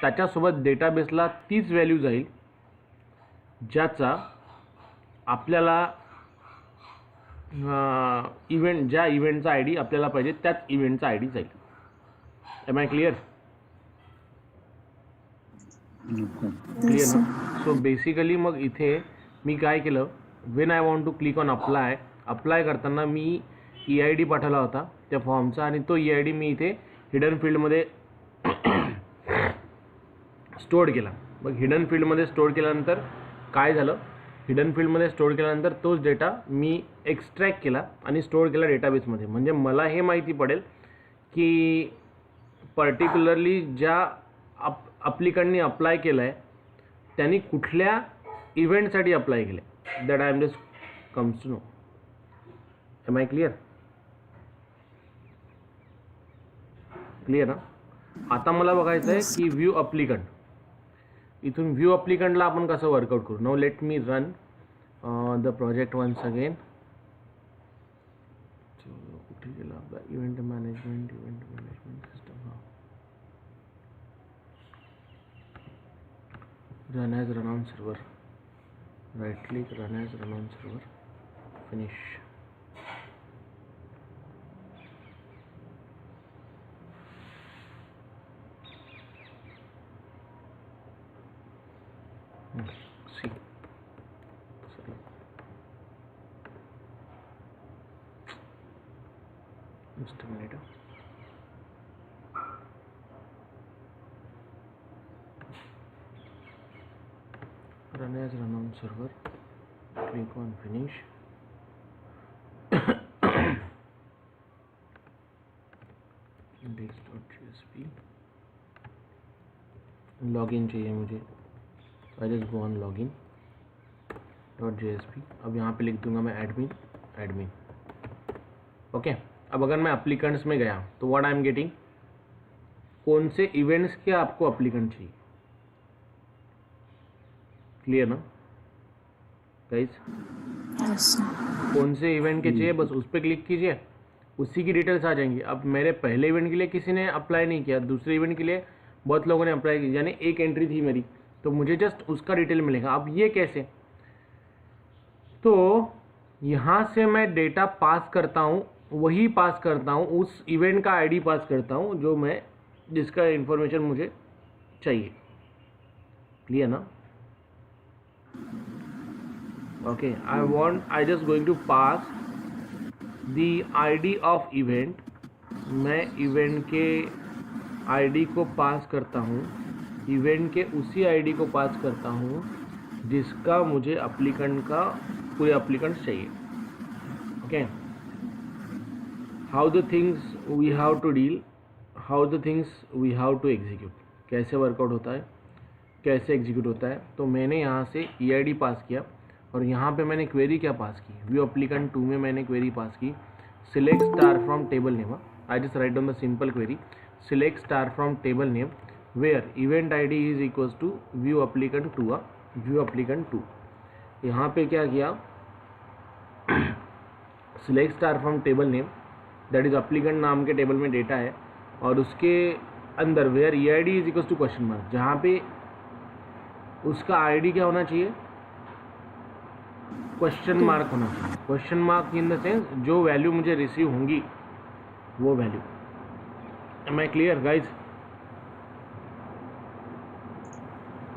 त्याच्यासोबत डेटाबेसला तीच व्हॅल्यू जाईल ज्याचा आपल्याला इव्हेंट, ज्या इव्हेंटचा आय डी आपल्याला पाहिजे त्याच इव्हेंटचा आय डी जाईल. Am I clear? क्लिअर ना? सो बेसिकली मग इथे मी काय केलं, when I want to click on apply करताना मी EID पाठवला होता त्या फॉर्मचा, आणि तो EID मी इथे हिडन फील्डमध्ये स्टोअर केला. मग हिडन फील्डमध्ये स्टोअर केल्यानंतर काय झालं, हिडन फील्डमध्ये स्टोअर केल्यानंतर तोच डेटा मी एक्स्ट्रॅक्ट केला आणि स्टोअर केला डेटाबेसमध्ये. म्हणजे मला हे माहिती पडेल की पर्टिक्युलरली ज्या अप्लिकंटनी अप्लाय केलं आहे त्यांनी कुठल्या इव्हेंटसाठी अप्लाय केलं आहे. That I am just comes to know. Am I clear? Clear ना? आता मला बघायचं आहे की व्ह्यू अप्लिकंट. इथून व्ह्यू अप्लिकंटला आपण कसं वर्कआउट करू. Now let me run the project once again. कुठे गेला आपला event management system. Run as run on server. Right click, run as run on server, finish. See, sorry. Just a minute. Run as run on server. Click on finish. index.jsp. Login चाहिए मुझे. I just go on login .jsp. अब यहाँ पे लिख दूंगा मैं admin. Okay. अब अगर मैं अप्लीकेंट्स में गया तो व्हाट आई एम गेटिंग, कौन से इवेंट्स के आपको अप्लीकेंट चाहिए. क्लियर ना गाइस? कौन से इवेंट के चाहिए, बस उस पर क्लिक कीजिए, उसी की डिटेल्स आ जाएंगी. अब मेरे पहले इवेंट के लिए किसी ने अप्लाई नहीं किया, दूसरे इवेंट के लिए बहुत लोगों ने अप्लाई किया, यानी एक एंट्री थी मेरी, तो मुझे जस्ट उसका डिटेल मिलेगा. अब ये कैसे, तो यहाँ से मैं डेटा पास करता हूँ, वही पास करता हूँ, उस इवेंट का आईडी पास करता हूँ जो मैं, जिसका इन्फॉर्मेशन मुझे चाहिए. क्लियर ना? Okay. I just going to pass the ID of event. मैं इवेंट के आईडी को पास करता हूँ, इवेंट के उसी आईडी को पास करता हूँ जिसका मुझे अप्लीकेंट का, पूरे अप्लीकेंट्स चाहिए. Okay. How the things we have to deal, how the things we have to execute. कैसे वर्कआउट होता है, कैसे एग्जीक्यूट होता है. तो मैंने यहाँ से EID पास किया और यहाँ पे मैंने क्वेरी क्या पास की, व्यू अप्लीकेंट 2 में मैंने क्वेरी पास की, select star from table name. I just write down the simple query, select star from table name where event ID is equals to view applicant 2. view applicant 2. यहाँ पे क्या किया, select star from table name, that is applicant नाम के table में data है, और उसके अंदर where EID is equals to question mark, जहाँ पे उसका ID क्या होना चाहिए, क्वेश्चन मार्क होना चाहिए. Question mark in the sense जो वैल्यू मुझे रिसीव होंगी वो value. Am I clear guys?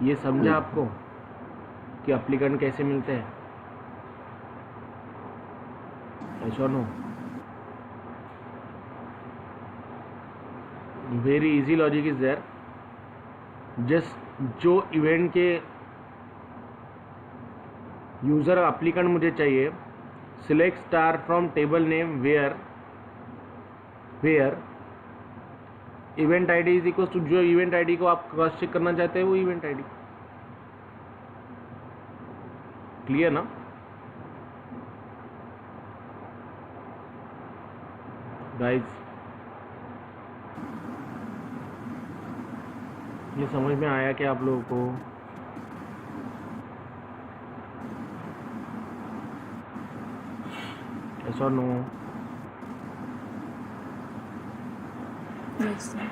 ये समझा आपको कि एप्लीकेंट कैसे मिलते हैं? ऐसा no, very easy logic is there. Just जो इवेंट के यूजर एप्लीकेंट मुझे चाहिए, select star from table name where event ID is equal to, जो इवेंट आईडी को आप क्रॉस चेक करना चाहते हैं वो इवेंट आईडी. क्लियर ना? गाइस ये समझ में आया क्या आप लोगों को? Yes or no? Yes, sir.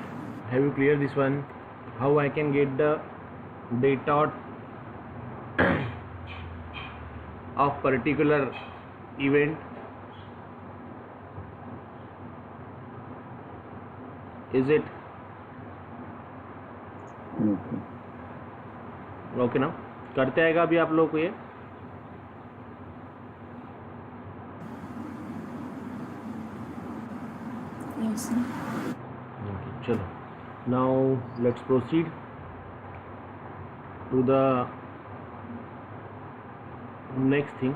Have you cleared this one? how I can get the data of particular event. Is it okay ना? करते आएगा अभी आप लोगों को ये? Yes, sir. Okay, चलो. Now let's proceed to the next thing.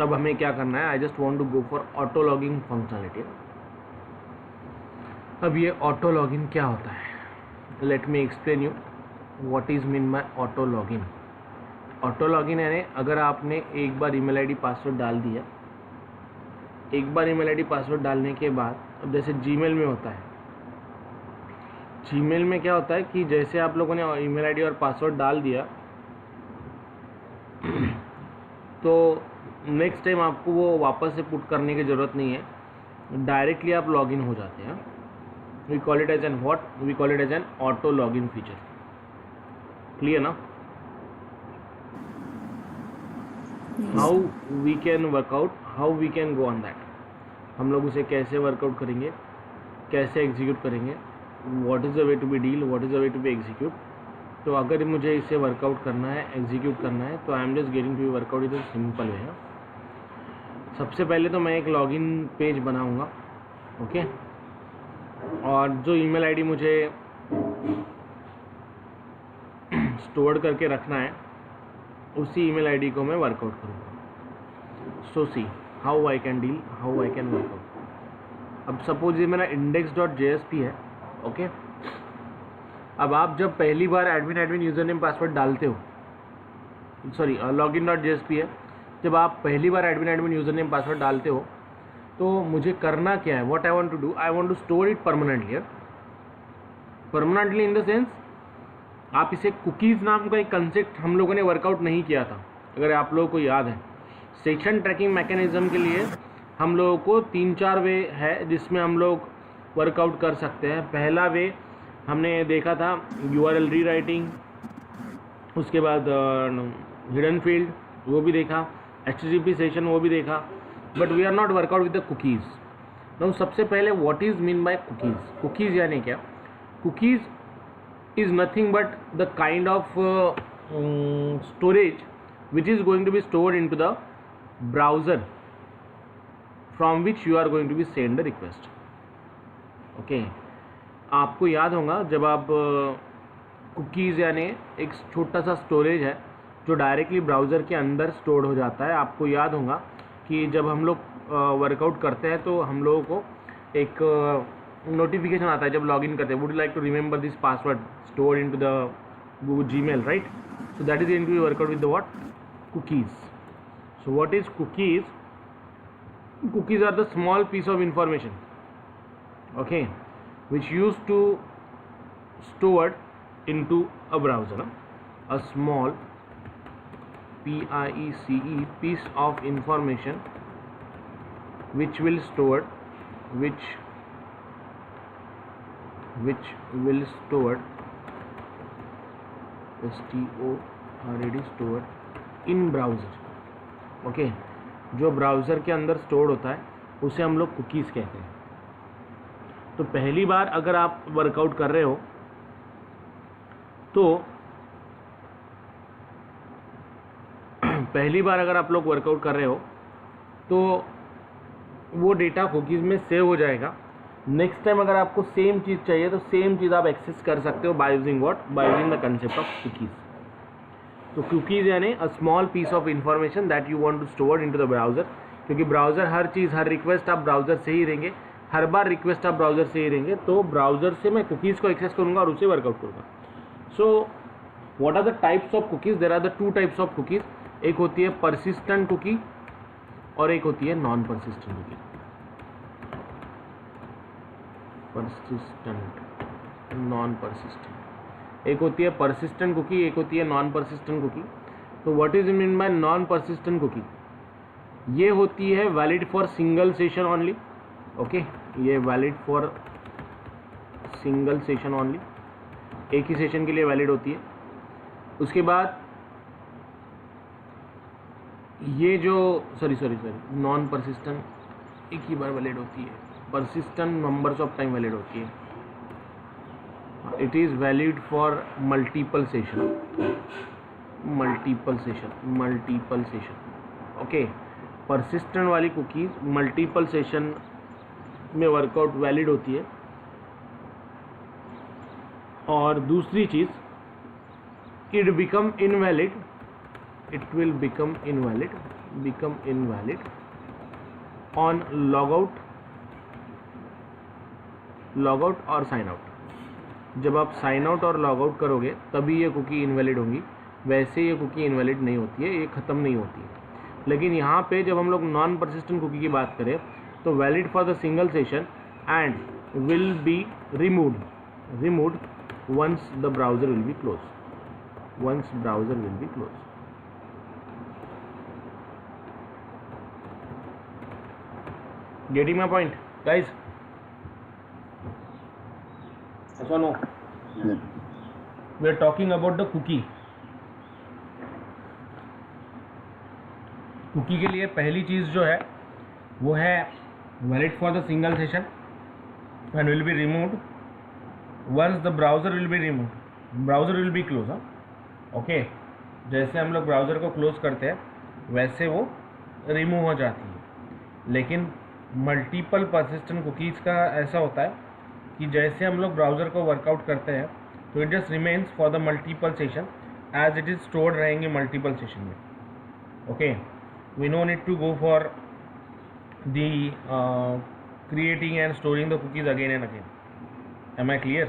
अब हमें क्या करना है? I just want to go for auto logging functionality. अब ये ऑटो लॉगिन क्या होता है? Let me explain you what is mean by auto login. Auto login यानी अगर आपने एक बार ईमेल आईडी पासवर्ड डाल दिया, एक बार ईमेल आईडी पासवर्ड डालने के बाद, अब जैसे जीमेल में होता है, जीमेल में क्या होता है कि जैसे आप लोगों ने ईमेल आईडी और पासवर्ड डाल दिया तो नेक्स्ट टाइम आपको वो वापस से पुट करने की ज़रूरत नहीं है, डायरेक्टली आप लॉगिन हो जाते हैं. We call it as an what? We call it as an auto login feature. Clear ना? How we can work out, how we can go on that. हम लोग उसे कैसे वर्कआउट करेंगे, कैसे एग्जीक्यूट करेंगे, what is the way to be deal, what is the way to be execute. तो अगर मुझे इसे वर्कआउट करना है, एग्जीक्यूट करना है, तो I am just getting to be work out is simple way. सबसे पहले तो मैं एक लॉगिन पेज बनाऊंगा, ओके. और जो ईमेल आईडी मुझे स्टोर करके रखना है, उसी ईमेल आईडी को मैं वर्कआउट करूँगा. So see how I can deal, how I can work out. अब सपोज ये मेरा index.jsp है, ओके. अब आप जब पहली बार एडमिन यूज़र नेम पासवर्ड डालते हो, सॉरी login.jsp है, जब आप पहली बार एडमिन यूज़र नेम पासवर्ड डालते हो तो मुझे करना क्या है? What I want to do, I want to store it permanently. Permanently in the sense, आप इसे कुकीज़ नाम का एक कंसेप्ट हम लोगों ने वर्कआउट नहीं किया था, अगर आप लोगों को याद है. सेशन ट्रैकिंग मैकेनिज्म के लिए हम लोगों को 3-4 वे है जिसमें हम लोग वर्कआउट कर सकते हैं. पहला वे हमने देखा था URL रीराइटिंग, उसके बाद हिडन फील्ड वो भी देखा, HTTP सेशन वो भी देखा, but we are not work out with the cookies. Now सबसे पहले what is mean by cookies. Cookies यानी क्या? Cookies is nothing but the kind of storage which is going to be stored in to the browser from which you are going to be send the request. Okay, आपको याद होगा जब आप cookies यानी एक छोटा सा स्टोरेज है जो डायरेक्टली ब्राउज़र के अंदर स्टोर हो जाता है. आपको याद होगा कि जब हम लोग वर्कआउट करते हैं तो हम लोगों को एक नोटिफिकेशन आता है जब लॉगिन करते हैं, would like to remember this password store in to the Gmail, right? So that is going to be workout with the what? Cookies. So what is cookies? Cookies are the small piece of information, okay, which used to stored into a browser. A small PIECE piece of information which will stored stored in browser, okay. जो browser के अंदर store होता है उसे हम लोग cookies कहते हैं. तो पहली बार अगर आप वर्कआउट कर रहे हो तो पहली बार अगर आप लोग वर्कआउट कर रहे हो तो वो डेटा कुकीज़ में सेव हो जाएगा. नेक्स्ट टाइम अगर आपको सेम चीज़ चाहिए तो सेम चीज़ आप एक्सेस कर सकते हो by using what? By using the concept of cookies. तो कुकीज़ यानी a small piece of information that you want to store into the browser, क्योंकि ब्राउज़र हर चीज़, हर रिक्वेस्ट आप ब्राउज़र से ही रहेंगे, हर बार रिक्वेस्ट आप ब्राउज़र से ही रहेंगे. तो ब्राउज़र से मैं कुकीज़ को एक्सेस करूँगा और उसे वर्कआउट करूँगा. So what are the types of cookies? There are the 2 types of cookies. एक होती है परसिस्टेंट कुकी और एक होती है non persistent cookie. Persistent, non persistent. एक होती है परसिस्टेंट कुकी, एक होती है नॉन परसिस्टेंट कुकी. तो what is mean by non persistent cookie? ये होती है valid for single session only. Okay, ये valid for single session only, एक ही सेशन के लिए वैलिड होती है। उसके बाद ये जो सॉरी नॉन परसिस्टेंट एक ही बार वैलिड होती है, persistent numbers of time valid होती है। It is valid for multiple session, okay. Persistent वाली कुकीज़ मल्टीपल सेशन में वर्कआउट वैलिड होती है। और दूसरी चीज़, it will become invalid on logout और साइन आउट। जब आप साइन आउट और लॉग आउट करोगे तभी ये कुकी इनवैलिड होंगी, वैसे ये कुकी इनवैलिड नहीं होती है, ये ख़त्म नहीं होती है। लेकिन यहाँ पे जब हम लोग नॉन परसिस्टेंट कुकी की बात करें तो valid for the single session and will be removed once the browser will be closed. Getting my point, guys? Yes or no? Yeah. We are talking about the cookie. Cookie के लिए पहली चीज़ जो है वो है valid for the single session and will be removed once the browser will be closed. Okay, जैसे हम लोग ब्राउज़र को क्लोज करते हैं वैसे वो रिमूव हो जाती है। लेकिन मल्टीपल परसिस्टेंट कुकीज़ का ऐसा होता है कि जैसे हम लोग ब्राउज़र को वर्कआउट करते हैं तो it just remains for the multiple session as it is stored रहेंगे मल्टीपल सेशन में। Okay, we no need to go for the creating and storing the cookies again and again. Am I clear,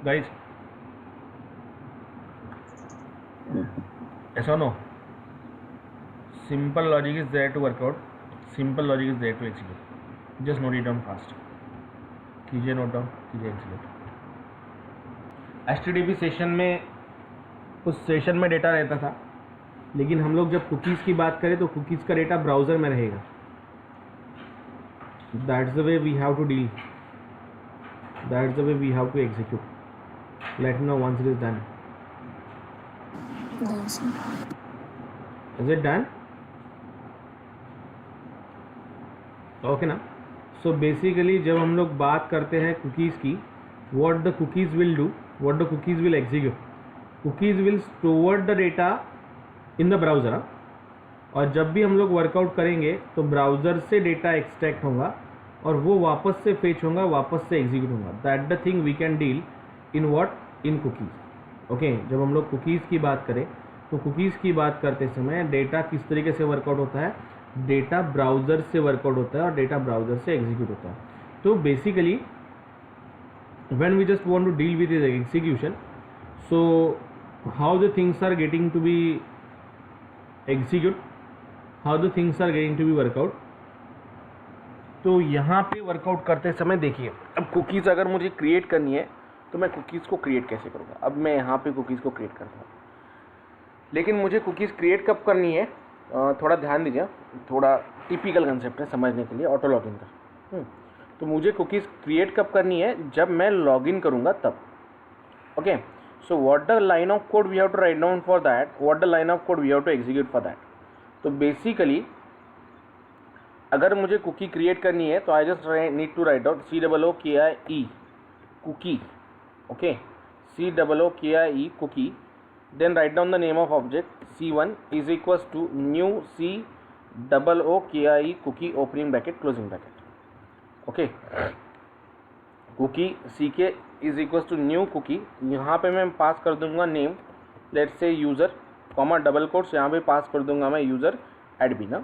guys? Yes or no? Simple logic is there to work out. Simple logic is there to execute. Just note it down fast. कीजिए note down, कीजिए execute. HTTP session में उस session में data रहता था, लेकिन हम लोग जब कुकीज़ की बात करें तो कुकीज़ का डेटा ब्राउज़र में रहेगा। That's the way we have to deal. That's the way we have to execute. Let me know once it is done. Yes. Is it done? Okay ना? So basically जब हम लोग बात करते हैं कुकीज़ की, what the cookies will do, what the cookies will execute. Cookies will store the data in the browser. और जब भी हम लोग वर्कआउट करेंगे तो ब्राउज़र से डेटा एक्सट्रैक्ट होगा और वो वापस से फेच होगा, वापस से एग्जीक्यूट होगा। That the thing we can deal in what, in cookies. Okay, जब हम लोग कुकीज़ की बात करें तो कुकीज़ की बात करते समय डेटा किस तरीके से वर्कआउट होता है, डेटा ब्राउज़र से वर्कआउट होता है और डेटा ब्राउज़र से एग्जीक्यूट होता है। तो basically when we just want to deal with this execution, so how the things are getting to be execute, how the things are getting to be work out. तो यहाँ पे वर्कआउट करते समय देखिए, अब कुकीज़ अगर मुझे क्रिएट करनी है तो मैं कुकीज़ को क्रिएट कैसे करूँगा। अब मैं यहाँ पे कुकीज़ को क्रिएट करता हूँ, लेकिन मुझे कुकीज़ क्रिएट कब करनी है, थोड़ा ध्यान दीजिए, थोड़ा टिपिकल कंसेप्ट है समझने के लिए, ऑटो लॉगिन का। तो मुझे कुकीज़ क्रिएट कब करनी है, जब मैं लॉगिन करूँगा तब। Okay, so what the line of code we have to write down for that, what the line of code we have to execute for that. तो बेसिकली अगर मुझे कुकी क्रिएट करनी है तो I just need to write out COOKIE cookie. Okay, COOKIE cookie, then write down the name of object C1 is equals to new COOKIE cookie opening bracket closing bracket. Okay, cookie CK is equals to new cookie, यहाँ पे मैं pass कर दूंगा name, let's say user, comma double quotes, यहाँ पे pass कर दूंगा मैं यूज़र एडमिन ना,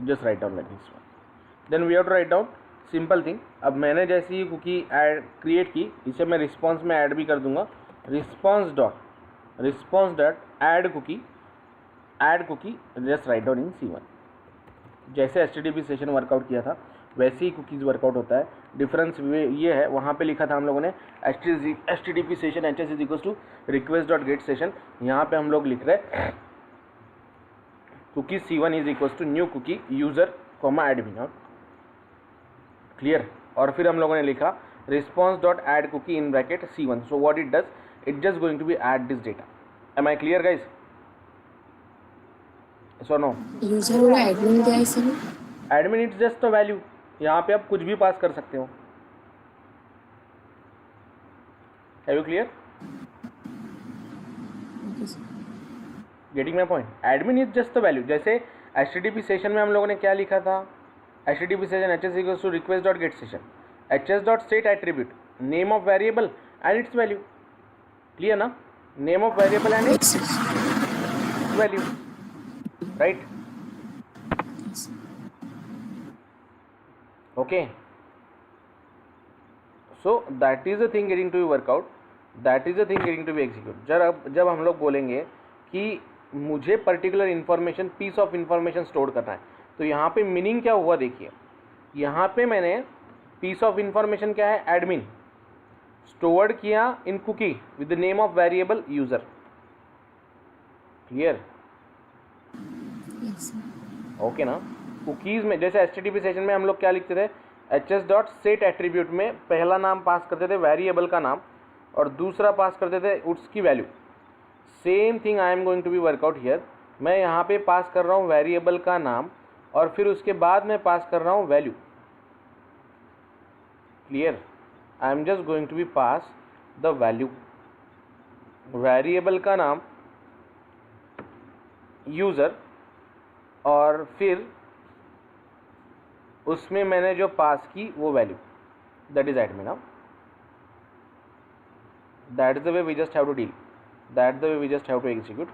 just write down like this one. Then we have to write down simple thing. अब मैंने जैसे ही कुकी ऐड क्रिएट की, इसे मैं रिस्पॉन्स में ऐड भी कर दूंगा, response dot add cookie just write down in C1। जैसे HTTP सेशन वर्कआउट किया था वैसे ही कुकीज़ वर्कआउट होता है। डिफरेंस ये है, वहाँ पे लिखा था हम लोगों ने HTTP session HS is equal to request dot get session, यहाँ पे हम लोग लिख रहे हैं cookie C1 is equal to new cookie user comma admin. Clear? और फिर हम लोगों ने लिखा response dot add cookie in bracket C1. So what it does, it just going to be add this data. Am I clear guys? So no, user और admin क्या है sir? Admin it's just a value. यहाँ पे आप कुछ भी पास कर सकते हो. Have you clear? Getting my point? Admin is just a value. जैसे HTTP सेशन में हम लोगों ने क्या लिखा था? HTTP session HS equals to request dot get session, HS dot set attribute, name of variable and its value. Clear ना? Name of variable and its value, right? Okay, so that is the thing getting to be workout, that is the thing getting to be execute. जब हम लोग बोलेंगे कि मुझे particular information, piece of information store करना है, तो यहाँ पे मीनिंग क्या हुआ देखिए. यहाँ पे मैंने पीस ऑफ इन्फॉर्मेशन क्या है, एडमिन, स्टोर्ड किया in cookie with the name of variable user. Clear? Okay ना? कुकीज में जैसे HTTP सेशन में हम लोग क्या लिखते थे, HS डॉट सेट एट्रीब्यूट में पहला नाम पास करते थे वेरिएबल का नाम और दूसरा पास करते थे उसकी value. Same thing I am going to be workout here. मैं यहाँ पे पास कर रहा हूँ वेरिएबल का नाम और फिर उसके बाद मैं पास कर रहा हूँ value. Clear? I am just going to be pass the value. Variable का नाम यूज़र और फिर उसमें मैंने जो पास की वो value, that is admin. Now that is the way we just have to deal, that the way we just have to execute.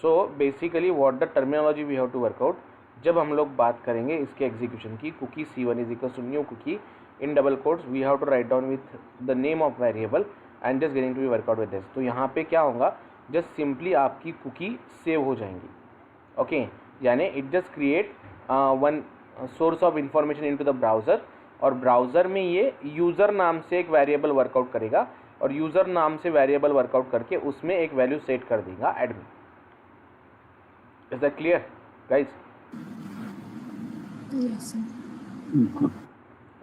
So basically what the terminology we have to workout जब हम लोग बात करेंगे इसके execution की, cookie C1 is equal to new cookie in double quotes we have to write down with the name of variable and just getting to be workout with this. तो यहाँ पे क्या होगा, जस्ट सिंपली आपकी cookie save हो जाएंगी. Okay, यानी it just create one source of information into the browser और ब्राउज़र में ये यूज़र नाम से एक वेरिएबल वर्कआउट करेगा और यूज़र नाम से वेरिएबल वर्कआउट करके उसमें एक वैल्यू सेट कर देगा admin. Is that clear guys?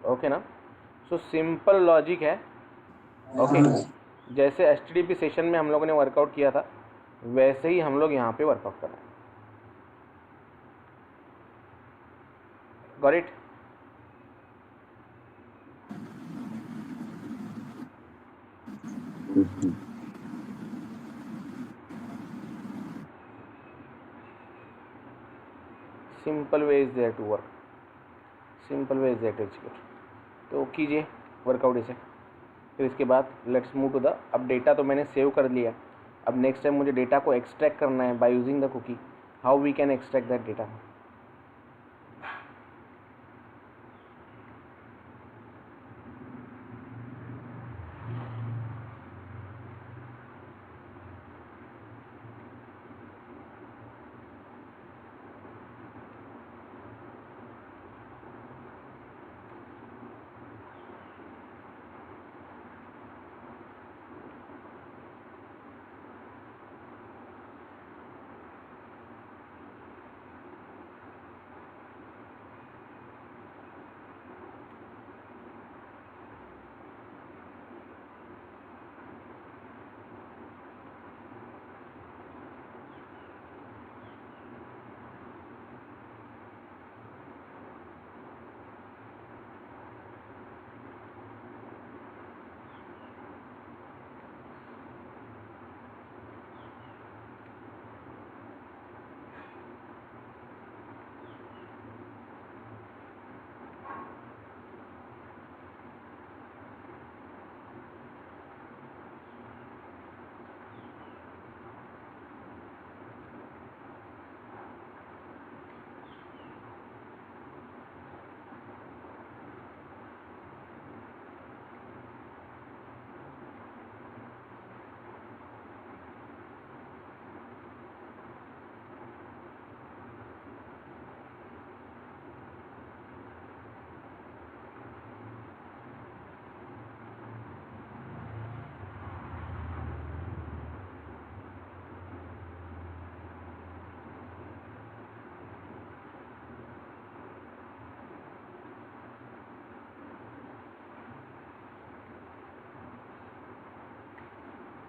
Okay ना? सो सिंपल लॉजिक है. ओके, जैसे HTTP सेशन में हम लोगों ने वर्कआउट किया था वैसे ही हम लोग यहाँ पे वर्कआउट कर रहे हैं. Got it? Simple way is there to work, simple way is there to execute. तो कीजिए वर्कआउट इसे. फिर इसके बाद लेट्स मूव टू द, अब डेटा तो मैंने सेव कर लिया, अब नेक्स्ट टाइम मुझे डेटा को एक्सट्रैक्ट करना है by using the cookie. How we can extract that data?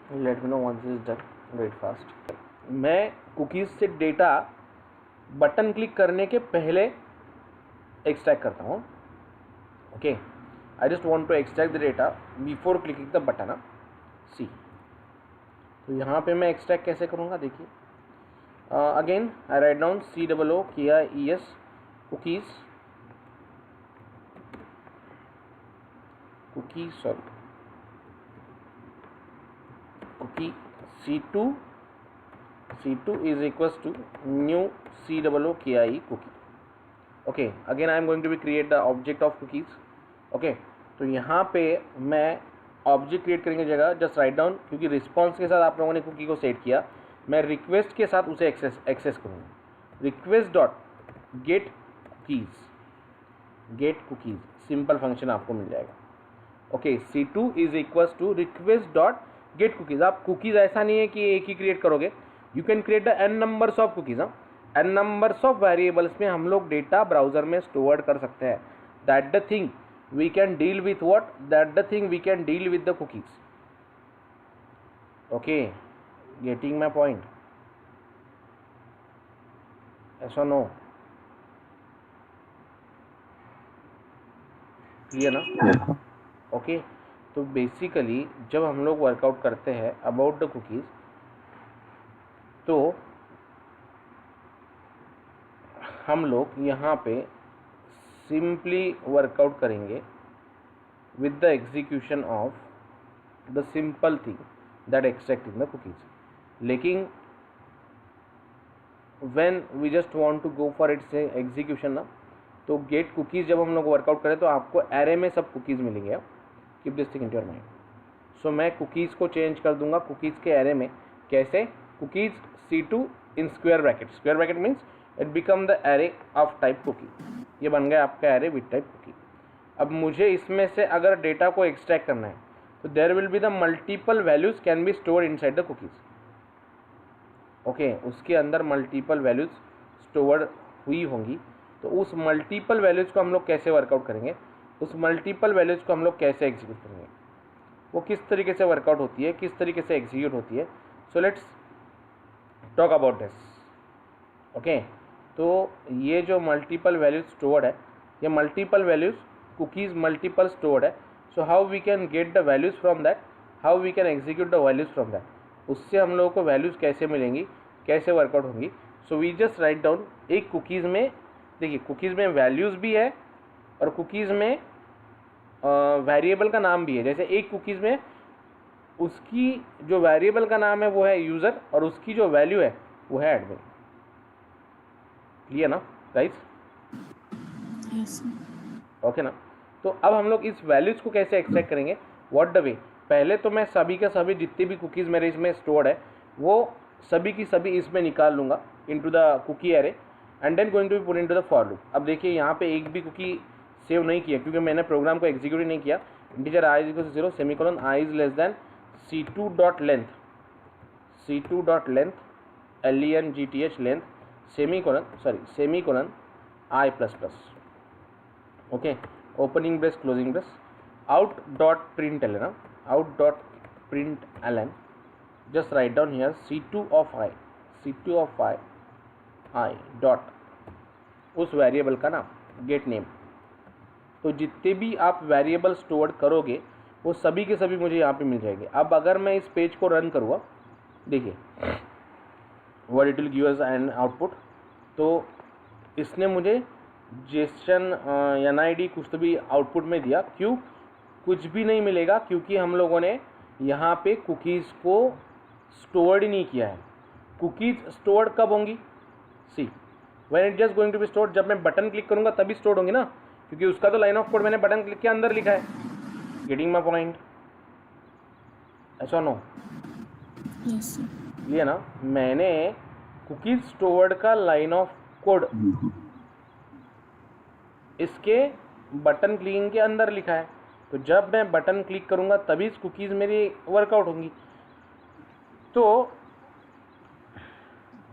Let me know once is done, wait fast. मैं कुकीज़ से डेटा बटन क्लिक करने के पहले एक्सट्रैक्ट करता हूँ। Okay, I just want to extract the data before clicking the button. See, तो यहाँ पे मैं एक्सट्रैक्ट कैसे करूँगा, देखिए। Again I write down COOKIES cookies, cookie C2 is equals to new COOKIE cookie. Okay, again I am going to be create the object of cookies. Okay, तो यहाँ पे मैं ऑब्जेक्ट क्रिएट करने की जगह जस्ट राइट डाउन, क्योंकि response के साथ आप लोगों ने कुकी को सेट किया, मैं रिक्वेस्ट के साथ उसे एक्सेस करूँगा। Request dot get cookies simple function आपको मिल जाएगा। Okay, C2 is equals to request dot get cookies. आप कुकीज़ ऐसा नहीं है कि एक ही क्रिएट करोगे, you can create the n numbers of cookies. n numbers of variables में हम लोग डेटा ब्राउज़र में स्टोर कर सकते हैं। That the thing we can deal with what, that the thing we can deal with the cookies. Okay, getting my point? ऐसा नो, clear ना? ओके, तो बेसिकली जब हम लोग वर्कआउट करते हैं अबाउट द कुकीज़, तो हम लोग यहाँ पे सिंपली वर्कआउट करेंगे with the execution of the simple thing that extracting the cookies. लेकिन when we just want to go for its execution ना, तो गेट कुकीज़ जब हम लोग वर्कआउट करें तो आपको एरे में सब कुकीज़ मिलेंगे। Keep this thing in your mind. So मैं कुकीज़ को चेंज कर दूंगा कुकीज़ के एरे में। कैसे? Cookies C2 in square bracket, square bracket means it become the array of type cookie. ये बन गया आपका एरे विद टाइप कुकी। अब मुझे इसमें से अगर डेटा को एक्सट्रैक्ट करना है तो there will be the multiple values can be stored inside the cookies. Okay, उसके अंदर मल्टीपल वैल्यूज़ स्टोर्ड हुई होंगी। तो उस मल्टीपल वैल्यूज़ को हम लोग कैसे वर्कआउट करेंगे, उस मल्टीपल वैल्यूज़ को हम लोग कैसे एग्जीक्यूट करेंगे, वो किस तरीके से वर्कआउट होती है, किस तरीके से एग्जीक्यूट होती है। So let's talk about this. Okay, तो ये जो मल्टीपल वैल्यूज स्टोर्ड है, ये multiple values cookies multiple stored है। So how we can get the values from that, how we can execute the values from that, उससे हम लोगों को वैल्यूज़ कैसे मिलेंगी, कैसे वर्कआउट होंगी। So we just write down, एक कुकीज़ में देखिए, कुकीज़ में वैल्यूज़ भी है और कुकीज़ में वेरिएबल का नाम भी है। जैसे एक कुकीज़ में उसकी जो वेरिएबल का नाम है वो है यूज़र और उसकी जो वैल्यू है वो है एडमिन। क्लियर ना गाइस? यस। ओके ना? तो अब हम लोग इस वैल्यूज़ को कैसे एक्सट्रैक्ट करेंगे, व्हाट द वे। पहले तो मैं सभी के सभी जितने भी कुकीज़ मेरे इसमें स्टोर्ड है वो सभी की सभी इसमें निकाल लूँगा into the cookie array and then going to be put into the for loop. अब देखिए यहाँ पे एक भी कुकी सेव नहीं किया क्योंकि मैंने प्रोग्राम को एग्जीक्यूट नहीं किया। Integer i is equal to 0 semicolon i is less than C2 dot length LENGTH length semicolon i plus plus. Okay, opening brace closing brace out dot println just write down here C2 of I dot उस variable का नाम gate name. तो जितने भी आप variable store करोगे वो सभी के सभी मुझे यहाँ पे मिल जाएंगे। अब अगर मैं इस पेज को रन करूँगा, देखिए what it will give us an output. तो इसने मुझे जेसन NID कुछ तो भी आउटपुट में दिया। क्यों? कुछ भी नहीं मिलेगा क्योंकि हम लोगों ने यहाँ पे कुकीज़ को स्टोर्ड नहीं किया है। कुकीज़ स्टोर्ड कब होंगी? See when it just going to be stored, जब मैं बटन क्लिक करूँगा तभी स्टोर्ड होंगी ना, क्योंकि उसका तो लाइन ऑफ कोड मैंने बटन क्लिक के अंदर लिखा है। Getting my point? ऐसा नो? यस। ये ना, मैंने कुकीज स्टोर्ड का लाइन ऑफ कोड इसके बटन क्लिकिंग के अंदर लिखा है। तो जब मैं बटन क्लिक करूँगा तभी कुकीज़ मेरी वर्कआउट होंगी। तो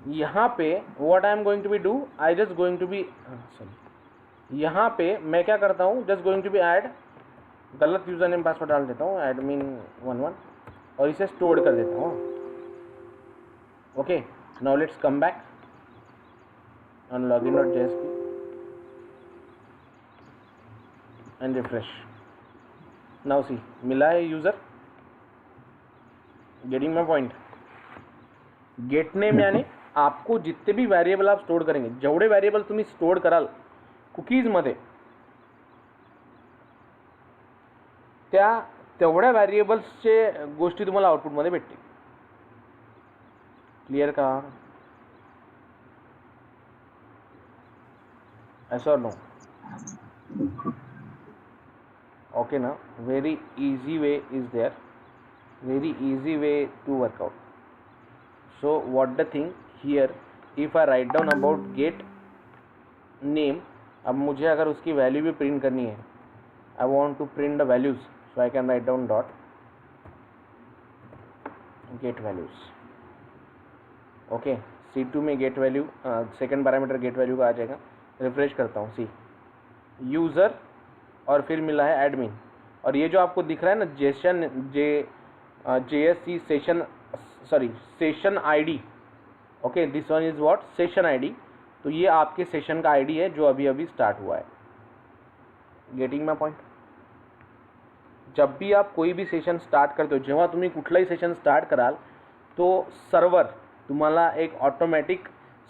यहाँ पे what I am going to be do, I just going to be sorry, यहाँ पे मैं क्या करता हूँ, just going to be add, गलत यूज़र नेम पासवर्ड डाल देता हूँ, एडमिन 11 और इसे स्टोर कर देता हूँ. Okay, now let's come back on login.jsp and refresh. Now see, मिला है user. Getting my point. Gate name यानी आपको जितने भी व्हेरिएबल आप स्टोर करेंगे, जेवढे व्हेरिएबल तुम्ही स्टोर कराल कुकीजमध्ये, त्या तेवढ्या व्हेरिएबल्सचे गोष्टी तुम्हाला आउटपुटमध्ये भेटतील. क्लियर का? yes or no? Okay ना. Very easy way is there, very easy way to work out. So what the thing here, if I write down about get name, अब मुझे अगर उसकी वैल्यू भी प्रिंट करनी है, I want to print the values, so I can write down dot get values. Okay, C2 में get value, second parameter get value का आ जाएगा. रिफ्रेश करता हूँ. सी यूज़र और फिर मिला है एडमिन. और ये जो आपको दिख रहा है ना JSC session, sorry session ID. Okay, this one is what, session ID. तो ये आपके सेशन का आईडी है जो अभी अभी स्टार्ट हुआ है. Getting my point. जब भी आप कोई भी सेशन स्टार्ट करते हो, जेव्हा तुम्ही कुठलाही सेशन स्टार्ट कराल, तो सर्वर तुम्हाला एक ऑटोमॅटिक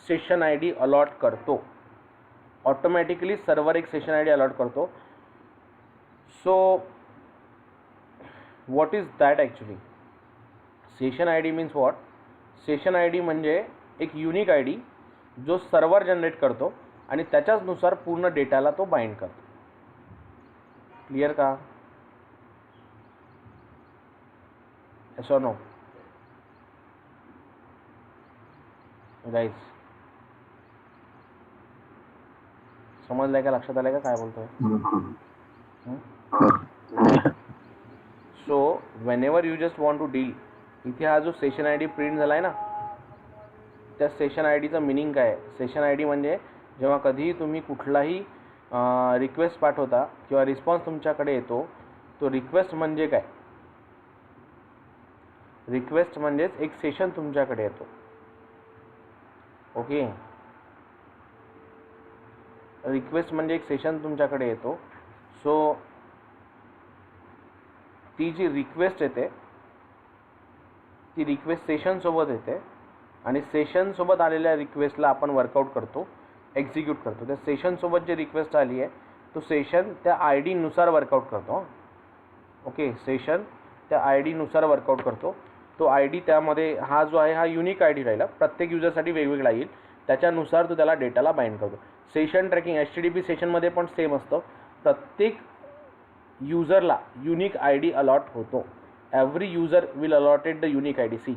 सेशन आयडी अलॉट करतो. ऑटोमॅटिकली सर्वर एक सेशन आयडी अलॉट करतो. So what is that actually? Session ID means what? Session ID म्हणजे एक युनिक आयडी जो सर्वर जनरेट करतो आणि त्याच्याचनुसार पूर्ण डेटाला तो बाइंड करतो. क्लियर का? yes or no? गाइस समजलंय का? लक्षात आलंय का काय बोलतोय? So whenever you just want to deal, इथे हा जो सेशन आय डी प्रिंट झाला आहे ना, त्या सेशन आय डीचं मिनिंग काय आहे? सेशन आय डी म्हणजे जेव्हा कधीही तुम्ही कुठलाही रिक्वेस्ट पाठवता किंवा रिस्पॉन्स तुमच्याकडे येतो, तो रिक्वेस्ट म्हणजे काय? रिक्वेस्ट म्हणजेच एक सेशन तुमच्याकडे येतो. ओके, रिक्वेस्ट म्हणजे एक सेशन तुमच्याकडे येतो. सो ती जी रिक्वेस्ट येते ती रिक्वेस्ट सेशनसोबत येते आणि सेशनसोबत आलेल्या रिक्वेस्टला आपण वर्कआउट करतो, एक्झिक्यूट करतो. त्या सेशनसोबत जे रिक्वेस्ट आली आहे तो सेशन त्या आय डीनुसार वर्कआउट करतो. ओके, सेशन त्या आय डीनुसार वर्कआउट करतो. तो आय डी त्यामध्ये हा जो आहे हा युनिक आय डी राहिला, प्रत्येक युजरसाठी वेगवेगळा येईल, त्याच्यानुसार तो त्याला डेटाला बाइंड करतो. सेशन ट्रॅकिंग HTTP सेशनमध्ये पण सेम असतं. प्रत्येक युजरला युनिक आय डी अलॉट होतो. Every user will allotted the unique I D. See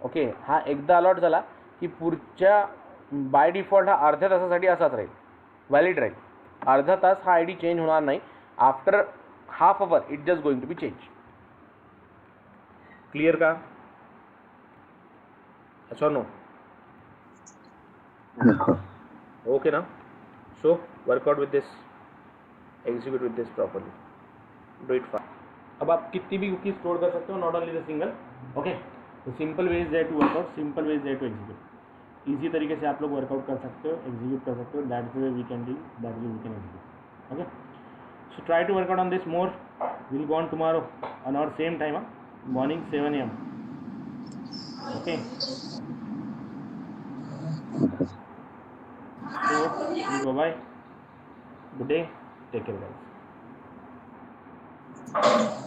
okay, हा एकदा अलॉट झाला की पुढच्या बाय डिफॉल्ट हा अर्ध्या तासासाठी असाच राहील, व्हॅलिड राहील. अर्धा तास हा आय डी चेंज होणार नाही. After half hour it just going to be change. Clear का? अच्छा नो? ओके ना. So work out with this, execute with this properly, do it fast. अब आप कितनी भी कुकी स्टोर कर सकते हो, not only the single. Okay, तो simple way is there to work out, simple way is there to execute. Easy तरीके से आप लोग वर्कआउट कर सकते हो, एग्जीक्यूट कर सकते हो. That the way we can deal, that way we can execute. Okay, so try to workout on this more. Will go on tomorrow on our same time, morning 7 AM. Okay, so bye bye, good day, take care guys.